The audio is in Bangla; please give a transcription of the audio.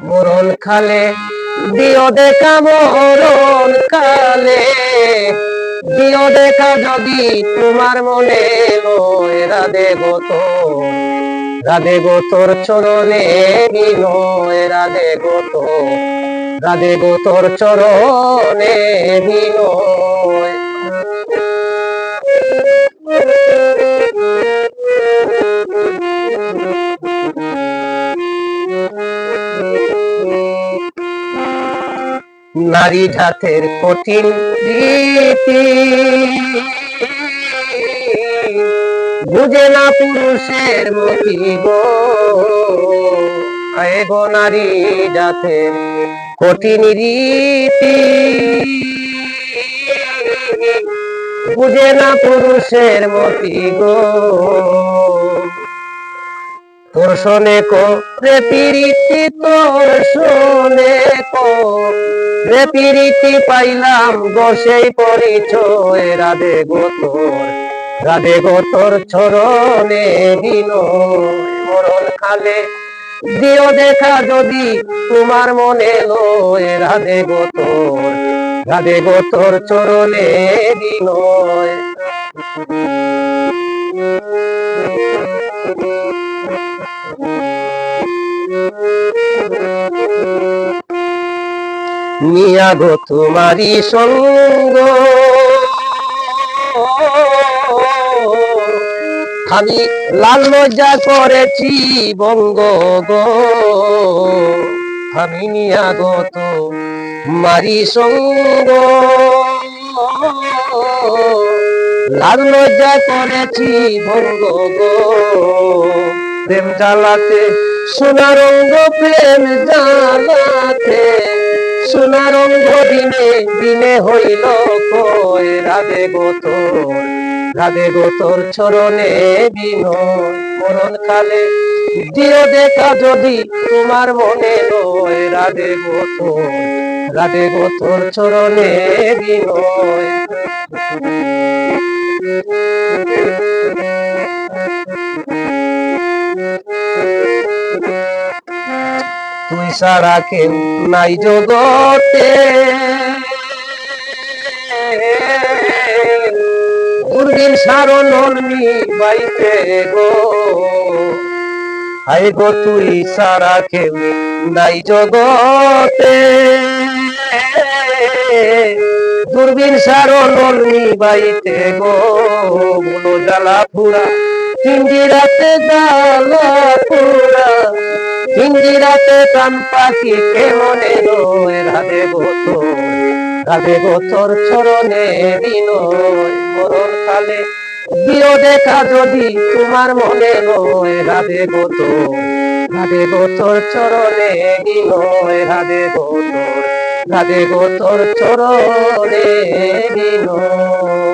মরণ কালে দিও দেখা, মরণ কালে দিও দেখা যদি তোমার মনে লয়। রাধে গো তোর, রাধে গো তোর চরণে বিনয়। রাধে গো তোর, রাধে গো তোর চরণে বিনয়। নারী জাতের কঠিন রীতি বুঝে না পুরুষের মতি গো। আয় গো নারী জাতের কঠিন রীতি বুঝে না পুরুষের মতি গো। তোর শোনে কো রে পিরিতি, তোর শোনে কো রে পিরিতি পাইলাম গো সেই পরিচয়। রাধে গো তোর, রাধে গো তোর চরণে বিনয়। মরণ কালে দিও দেখা যদি তোমার মনে লয়। রাধে গো তোর, রাধে গো তোর চরণে বিনয়। নিয়া গো তোমারি সঙ্গ আমি লাল লজ্জা করেছি বঙ্গ গো। আমি নিয়া গো তোমারি সঙ্গ লাল লজ্জা করেছি ভঙ্গ গো। প্রেম জ্বালাতে সোনা রঙ্গ, প্রেম জ্বালাতে সোনা রঙ্গ দিনে দিনে হইল কয়। রাধে গো তোর, রাধে গো তোর চরণে বিনয়। মরণ কালে দিও দেখা যদি তোমার মনে লয়। রাধে গো তোর, রাধে গো তোর চরণে বিনয়। তুই ছাড়া কেউ নাই জগতে, দূরবীন সারণ বাইতে গো। হাই গো তুই ছাড়া কেউ নাই জগতে, দূরবীন সারণ বাইতে গো। বলো জ্বালা পুরা পিঞ্জিরাতে, জ্বালা পুরা পিঞ্জিরাতে প্রাণ পাখি কেমনে রয়। রাধে গো তোর, রাধে গো তোর চরণে বিনয়। মরণ কালে দিও দেখা যদি তোমার মনে লয়। রাধে গো তোর, রাধে গো তোর চরণে বিনয়। রাধে গো তোর, রাধে গো তোর চরণে বিনয়।